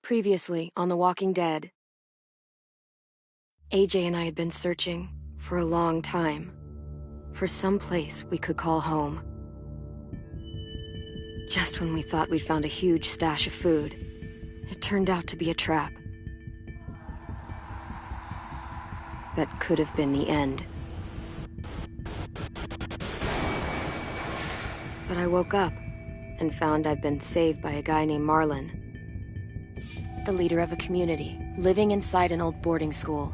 Previously on The Walking Dead, AJ and I had been searching for a long time for some place we could call home. Just when we thought we'd found a huge stash of food, it turned out to be a trap. That could have been the end. But I woke up and found I'd been saved by a guy named Marlon, the leader of a community living inside an old boarding school.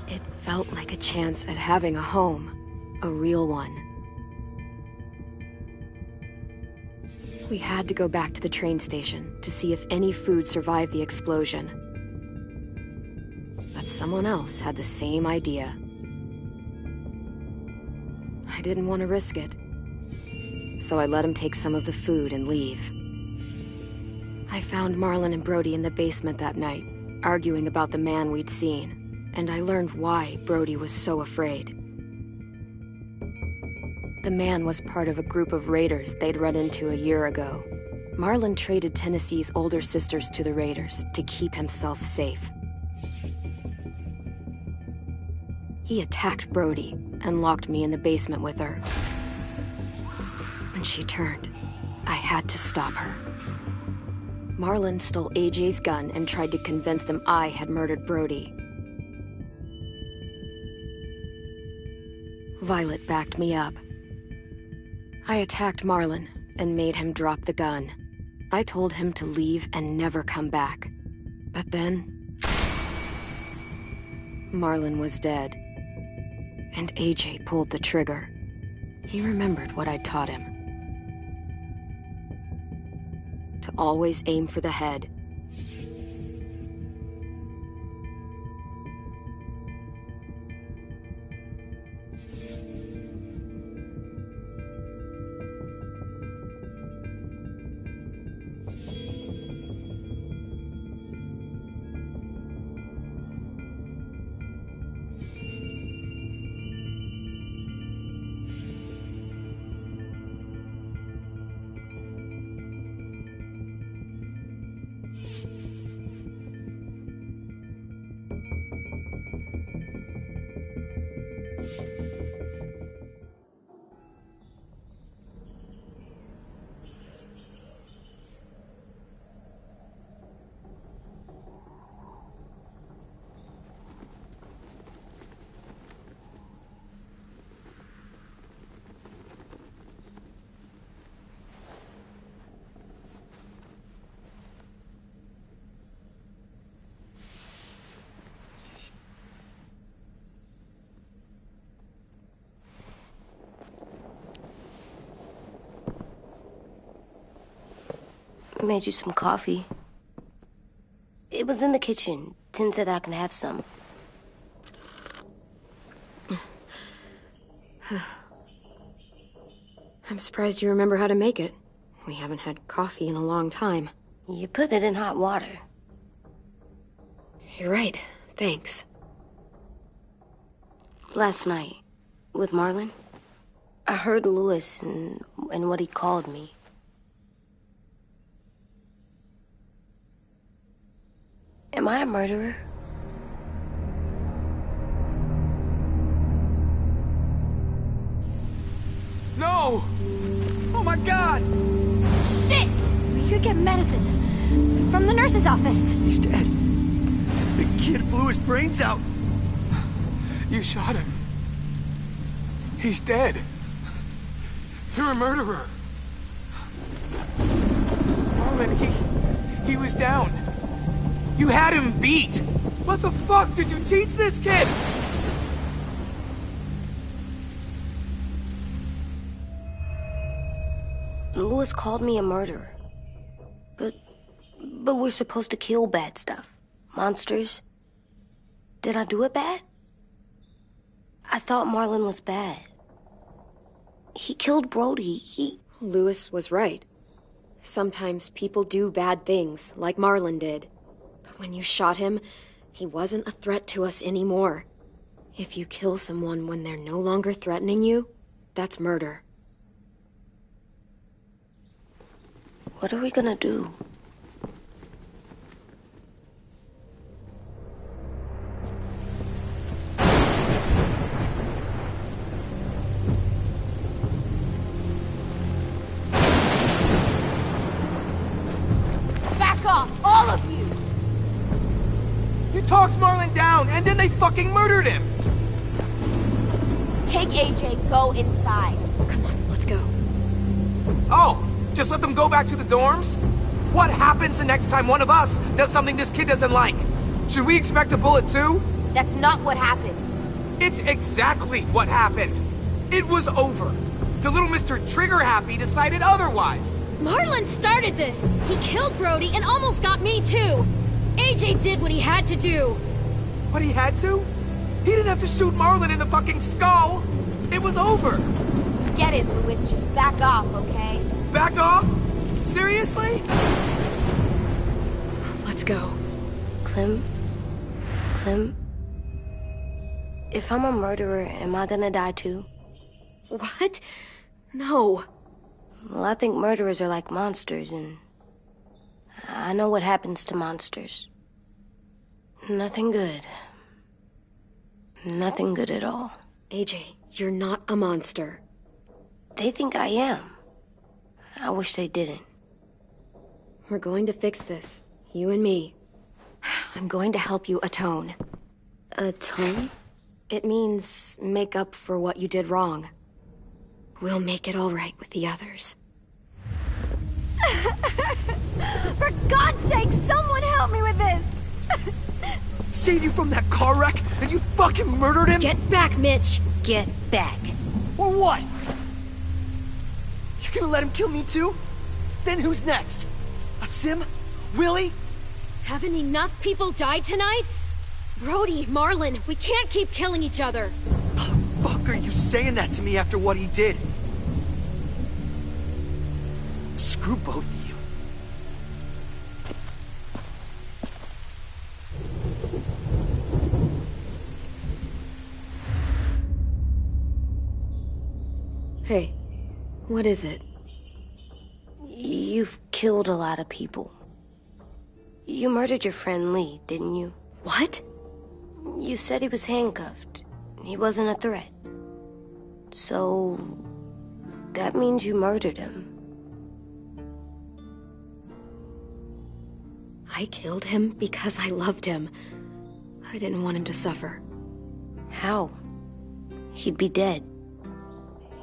It felt like a chance at having a home, a real one. We had to go back to the train station to see if any food survived the explosion. But someone else had the same idea. I didn't want to risk it, so I let him take some of the food and leave. I found Marlon and Brody in the basement that night, arguing about the man we'd seen, and I learned why Brody was so afraid. The man was part of a group of raiders they'd run into a year ago. Marlon traded Tennessee's older sisters to the raiders to keep himself safe. He attacked Brody and locked me in the basement with her. When she turned, I had to stop her. Marlon stole AJ's gun and tried to convince them I had murdered Brody. Violet backed me up. I attacked Marlon and made him drop the gun. I told him to leave and never come back. But then, Marlon was dead, and AJ pulled the trigger. He remembered what I'd taught him. To always aim for the head. I made you some coffee. It was in the kitchen. Tin said that I can have some. I'm surprised you remember how to make it. We haven't had coffee in a long time. You put it in hot water. You're right. Thanks. Last night, with Marlon, I heard Lewis and what he called me. Am I a murderer? No! Oh my God! Shit! We could get medicine from the nurse's office. He's dead. The kid blew his brains out. You shot him. He's dead. You're a murderer. Marlon, he was down. You had him beat! What the fuck did you teach this kid? Lewis called me a murderer. But we're supposed to kill bad stuff. Monsters. Did I do it bad? I thought Marlon was bad. He killed Brody. Lewis was right. Sometimes people do bad things, like Marlon did. But when you shot him, he wasn't a threat to us anymore. If you kill someone when they're no longer threatening you, that's murder. What are we gonna do? talks Marlon down, and then they fucking murdered him! Take AJ, go inside. Come on, let's go. Oh, just let them go back to the dorms? What happens the next time one of us does something this kid doesn't like? Should we expect a bullet too? That's not what happened. It's exactly what happened. It was over. The little Mr. Trigger Happy decided otherwise. Marlon started this. He killed Brody and almost got me too. AJ did what he had to do. But he had to? He didn't have to shoot Marlon in the fucking skull. It was over. Get it, Louis. Just back off, okay? Back off? Seriously? Let's go. Clem? If I'm a murderer, am I gonna die too? What? No. Well, I think murderers are like monsters, and I know what happens to monsters. Nothing good. Nothing good at all. AJ, you're not a monster. They think I am. I wish they didn't. We're going to fix this. You and me. I'm going to help you atone. Atone? It means make up for what you did wrong. We'll make it all right with the others. For God's sake, someone help me with this! Save you from that car wreck, and you fucking murdered him? Get back, Mitch! Get back. Or what? You gonna let him kill me too? Then who's next? A Sim? Willie? Haven't enough people died tonight? Brody, Marlon, we can't keep killing each other. Fuck are you saying that to me after what he did? Screw both of you. Hey, what is it? You've killed a lot of people. You murdered your friend Lee, didn't you? What? You said he was handcuffed. He wasn't a threat. So, that means you murdered him. I killed him because I loved him. I didn't want him to suffer. How? He'd be dead.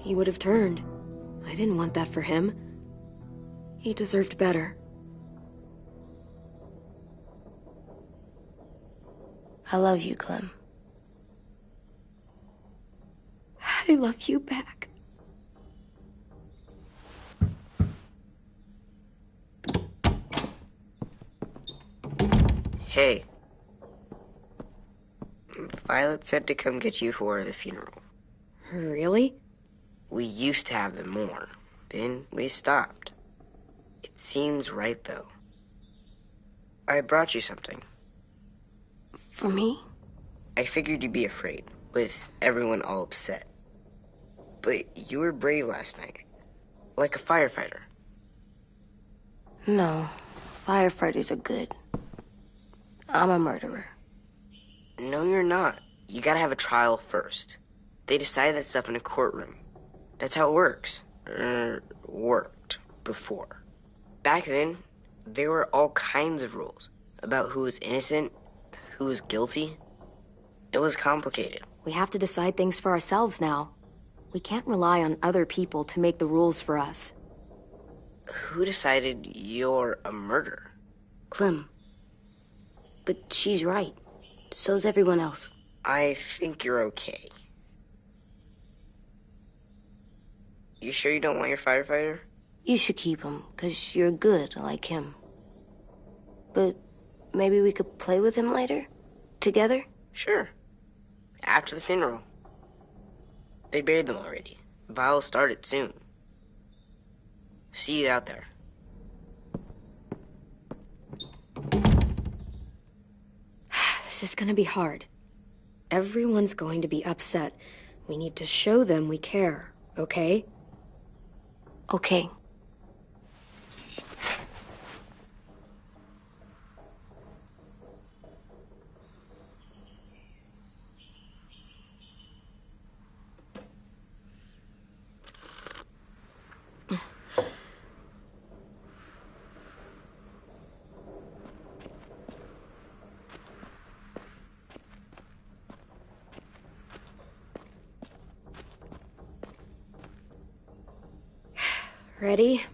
He would have turned. I didn't want that for him. He deserved better. I love you, Clem. I love you back. Hey. Violet said to come get you for the funeral. Really? We used to have them more. Then we stopped. It seems right, though. I brought you something. For me? I figured you'd be afraid, with everyone all upset. But you were brave last night. Like a firefighter. No. Firefighters are good. I'm a murderer. No, you're not. You gotta have a trial first. They decide that stuff in a courtroom. That's how it works. Worked before. Back then, there were all kinds of rules about who was innocent, who was guilty. It was complicated. We have to decide things for ourselves now. We can't rely on other people to make the rules for us. Who decided you're a murderer? Clem. But she's right. So's everyone else. I think you're okay. You sure you don't want your firefighter? You should keep him, 'cause you're good like him. But maybe we could play with him later? Together? Sure. After the funeral. They buried them already. Vile started soon. See you out there. This is gonna be hard. Everyone's going to be upset. We need to show them we care, okay? Okay. Ready?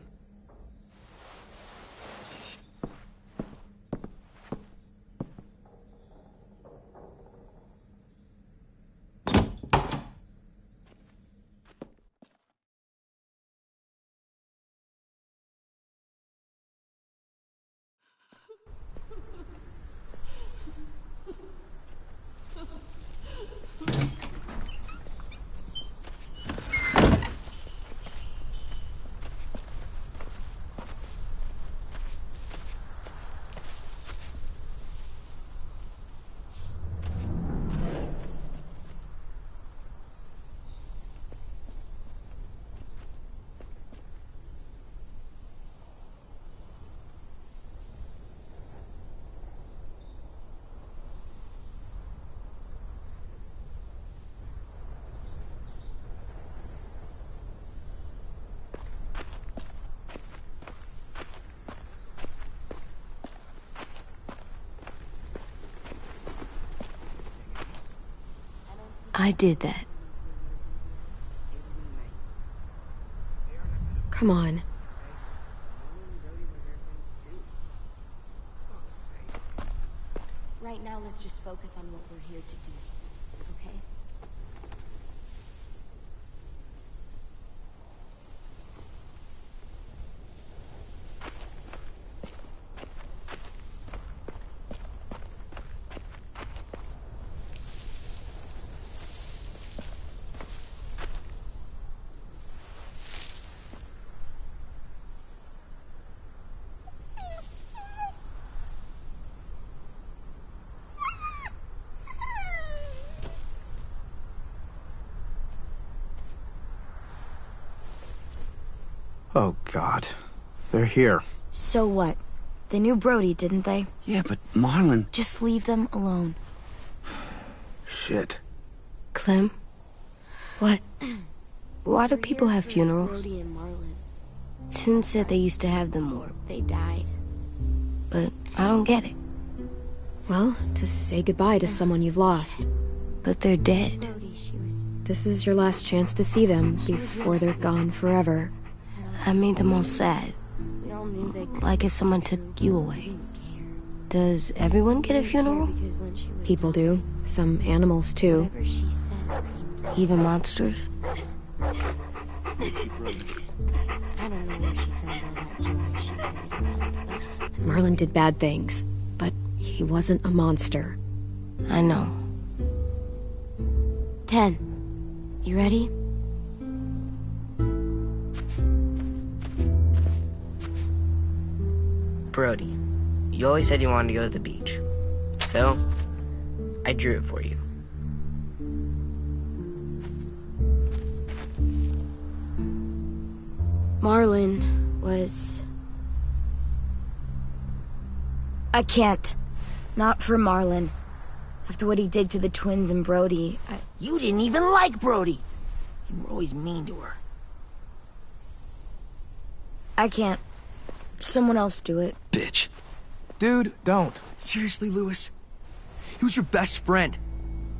I did that. Come on. Right now, let's just focus on what we're here to do, okay? Oh, God. They're here. So what? They knew Brody, didn't they? Yeah, but Marlon... Just leave them alone. Shit. Clem? What? Why do people have funerals? Brody and Marlon, Tin said they used to have them more, they died. but I don't get it. Well, to say goodbye to someone you've lost. But they're dead. Brody, she was... This is your last chance to see them before they're gone forever. I made them all sad, We all knew they couldn't like if someone took you away. care. Does everyone get a funeral? Because when she was People do. Some animals, too. whatever she said seemed... Even monsters? I don't know where she found all that joy she carried around, but... Marlon did bad things, but he wasn't a monster. I know. 10. You ready? Brody, you always said you wanted to go to the beach. So, I drew it for you. Marlon was... I can't. Not for Marlon. After what he did to the twins and Brody, You didn't even like Brody. You were always mean to her. I can't. Someone else do it. Bitch. Dude, don't. Seriously, Lewis? He was your best friend.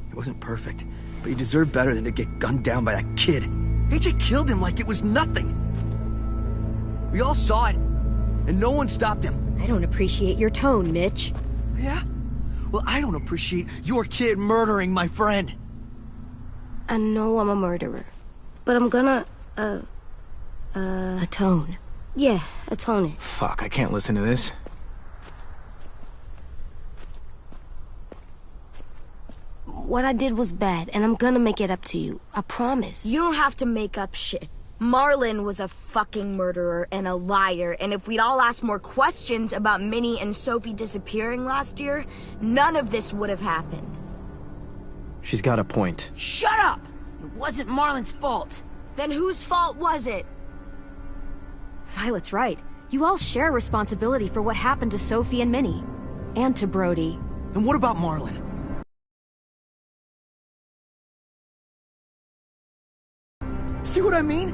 He wasn't perfect, but he deserved better than to get gunned down by that kid. AJ killed him like it was nothing. We all saw it, and no one stopped him. I don't appreciate your tone, Mitch. Yeah? Well, I don't appreciate your kid murdering my friend. I know I'm a murderer, but I'm gonna, Atone. yeah, atone it. Fuck, I can't listen to this. What I did was bad, and I'm gonna make it up to you. I promise. You don't have to make up shit. Marlon was a fucking murderer and a liar, and if we'd all asked more questions about Minnie and Sophie disappearing last year, none of this would have happened. She's got a point. Shut up! It wasn't Marlon's fault. Then whose fault was it? Violet's right. You all share responsibility for what happened to Sophie and Minnie. And to Brody. And what about Marlon? See what I mean?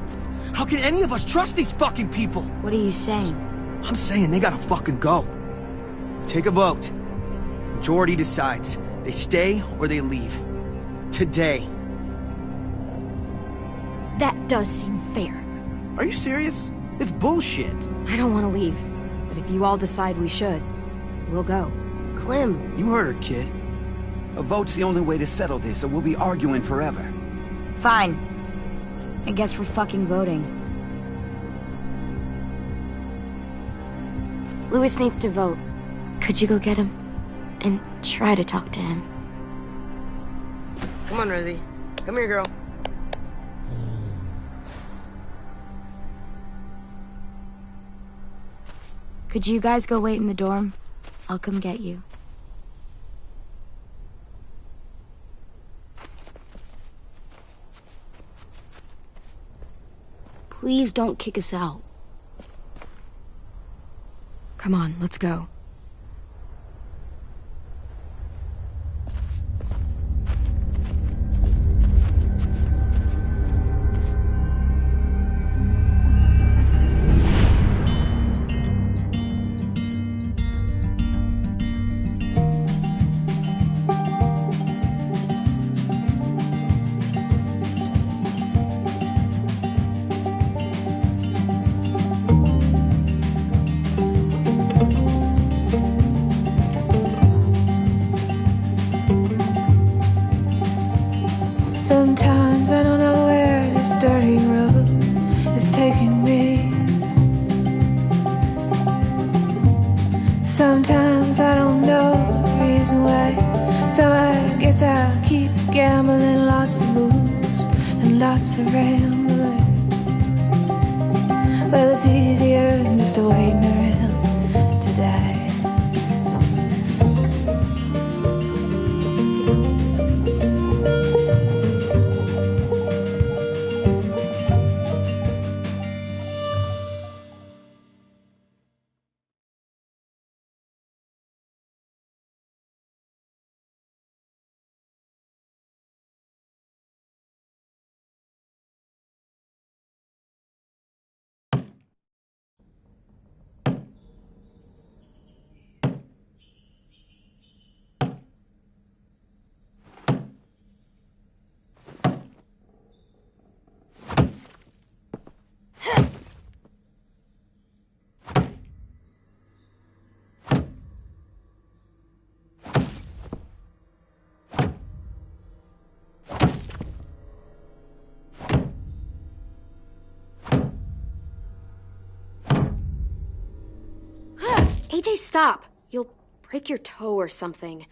How can any of us trust these fucking people? What are you saying? I'm saying they gotta fucking go. Take a vote. Majority decides. They stay or they leave. Today. That does seem fair. Are you serious? It's bullshit. I don't want to leave, but if you all decide we should, we'll go. Clem, You heard her, kid. A vote's the only way to settle this, or we'll be arguing forever. Fine. I guess we're fucking voting. Louis needs to vote. Could you go get him? And try to talk to him. Come on, Rosie. Come here, girl. Could you guys go wait in the dorm? I'll come get you. Please don't kick us out. Come on, let's go. Sometimes I don't know where this dirty road is taking me. Sometimes I don't know the reason why, so I guess I'll keep gambling. Lots of moves and lots of rambling. Well, it's easier than just waiting around to die. AJ, stop! You'll break your toe or something.